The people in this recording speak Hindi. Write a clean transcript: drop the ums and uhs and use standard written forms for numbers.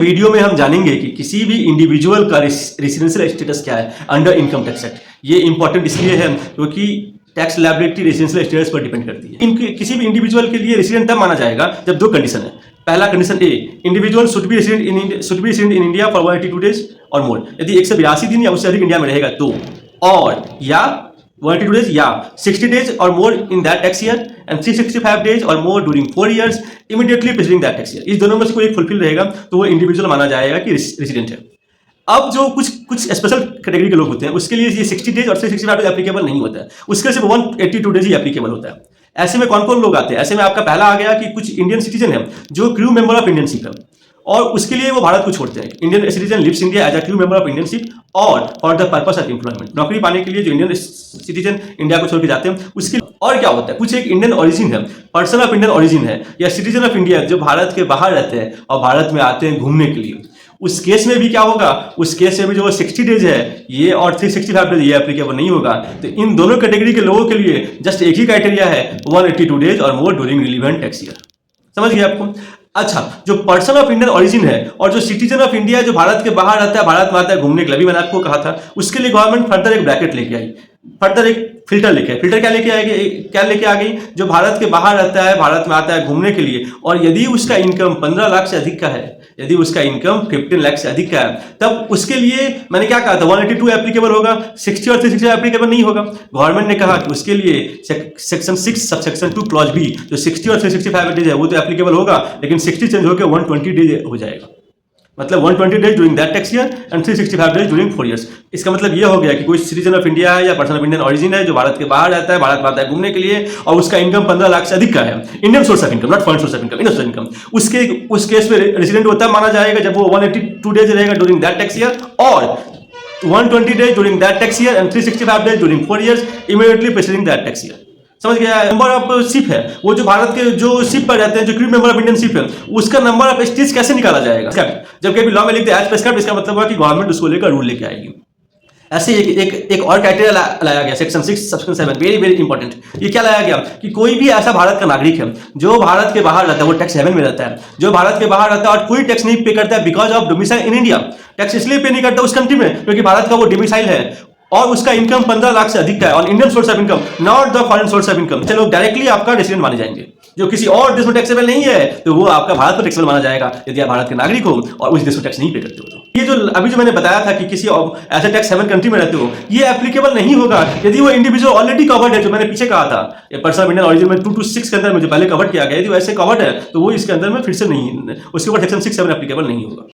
वीडियो में हम जानेंगे कि किसी भी इंडिविजुअल का रेसिडेंशियल स्टेटस क्या है अंडर इनकम टैक्स एक्ट। ये इंपॉर्टेंट इसलिए है क्योंकि टैक्स लायबिलिटी रेसिडेंशियल स्टेटस पर डिपेंड करती है। किसी भी इंडिविजुअल के लिए रेसिडेंट तब माना जाएगा जब दो कंडीशन है। पहला condition A, individual should be resident in India for 182 days और मोर। यदि 182 दिन या उससे अधिक इंडिया में रहेगा तो, और या 182 days या 60 days or more in that tax year and 365 days or more during 4 years immediately preceding that tax year। इस दोनों में से कोई एक फुलफिल रहेगा तो वो इंडिविजुअल माना जाएगा कि रेसिडेंट है। अब जो कुछ स्पेशल कैटेगरी के लोग होते हैं उसके लिए ये 60 डेज और 365 डेज एप्लीकेबल नहीं होता है, उसके सिर्फ 182 डेज ही एप्लीकेबल होता है। ऐसे में कौन कौन लोग आते हैं? ऐसे में आपका पहला आ गया कि कुछ इंडियन सिटीजन है जो crew member of Indian ship है और उसके लिए वो भारत को छोड़ते हैं। Indian citizen lives India as a crew member of Indian ship और for the purpose of employment, नौकरी पाने के लिए जो इंडियन सिटीजन इंडिया को छोड़ के जाते हैं उसके। और क्या होता है, कुछ एक इंडियन ओरिजिन है, पर्सन ऑफ इंडियन ओरिजिन है या सिटीजन ऑफ इंडिया जो भारत के बाहर रहते हैं और भारत में आते हैं घूमने के लिए। उस केस में भी क्या होगा, उस केस में भी जो 60 डेज है ये और 365 डेज ये एप्लीकेबल नहीं होगा। तो इन दोनों कैटेगरी के लोगों के लिए जस्ट एक ही क्राइटेरिया है, 182 डेज और मोर ड्यूरिंग रिलीवेंट टैक्स ईयर। समझ गए आपको? अच्छा, जो पर्सन ऑफ इंडियन ओरिजिन है और जो सिटीजन ऑफ इंडिया जो भारत के बाहर रहता है, भारत में आता है घूमने के लिए, अभी मैंने आपको कहा था, उसके लिए गवर्नमेंट फर्दर एक ब्रैकेट लेके आई, फर्दर एक फिल्टर लेके आई। फिल्टर क्या लेके आ गई? जो भारत के बाहर रहता है, भारत में आता है घूमने के लिए और यदि उसका इनकम 15 लाख से अधिक का है, यदि उसका इनकम 15 लाख से अधिक का है, तब उसके लिए मैंने क्या कहा था, 182 एप्लीकेबल होगा, 60 और 365 एप्लीकेबल नहीं होगा। गवर्नमेंट ने कहा कि उसके लिए सेक्शन 6 सबसेक्शन 2 क्लॉज बी जो 60 और 365 डेज है वो तो एप्लीकेबल होगा, लेकिन 60 चेंज होकर 120 डेज हो जाएगा। मतलब 120 days during that tax year and 365 days during 4 years. इसका मतलब ये हो गया कि कोई सिटीजन ऑफ इंडिया है या पर्सन ऑफ इंडियन ओरिजिन है जो भारत के बाहर रहता है, भारत में आता है घूमने के लिए और उसका इनकम 15 लाख से अधिक का है, Indian source of income, not foreign source of income, Indian source of income, उस केस में रेसिडेंट होता माना जाएगा जब वो 182 डेज रहेगा ड्यूरिंग दैट टैक्स ईयर और 120 days during that tax year and 365 days during 4 years immediately preceding that tax year. समझ गया? नंबर ऑफ शिप है, वो जो भारत के जो शिप पर रहते हैं, जो crew member of Indian ship है, उसका नंबर ऑफ स्टेज कैसे निकाला जाएगा? जब कभी लॉ में लिखते हैं एज प्रेस्क्राइब्ड, इसका मतलब हुआ कि गवर्नमेंट उसको लेकर रूल लेके आएगी। ऐसे एक और क्राइटेरिया लाया गया, section 6 subsection 7, very very important. ये क्या लाया गया कि कोई भी ऐसा भारत का नागरिक है जो भारत के बाहर रहता है, वो टैक्स हेवन में रहता है, जो भारत के बाहर रहता है और कोई टैक्स नहीं पे करता है because of domicile in India. Tax इसलिए पे नहीं करता उस कंट्री में क्योंकि भारत का वो डोमिसाइल है और उसका इनकम 15 लाख से अधिक का है और Indian source of income, not the foreign source of income. चलो डायरेक्टली आपका रेसिडेंट माने जाएंगे। जो किसी और देश में टैक्सेबल नहीं है तो वो आपका भारत में टैक्सेबल माना जाएगा यदि आप भारत के नागरिक हो और उस देश में टैक्स नहीं पे करते हो। तो ये जो अभी जो मैंने बताया था कि किसी ऐसे टैक्स हेवन कंट्री में रहते हो, ये एप्लीकेबल नहीं होगा यदि वो इंडिविजुअल ऑलरेडी कवर्ड है। जो मैंने पीछे कहा था पर्सन ऑफ इंडियन ओरिजिन में 226 के अंदर में जो पहले कवर किया गया, यदि वैसे कवर्ड है तो वो इसके अंदर में फिर से नहीं, उसके ऊपर सेक्शन 6 7 एप्लीकेबल नहीं होगा।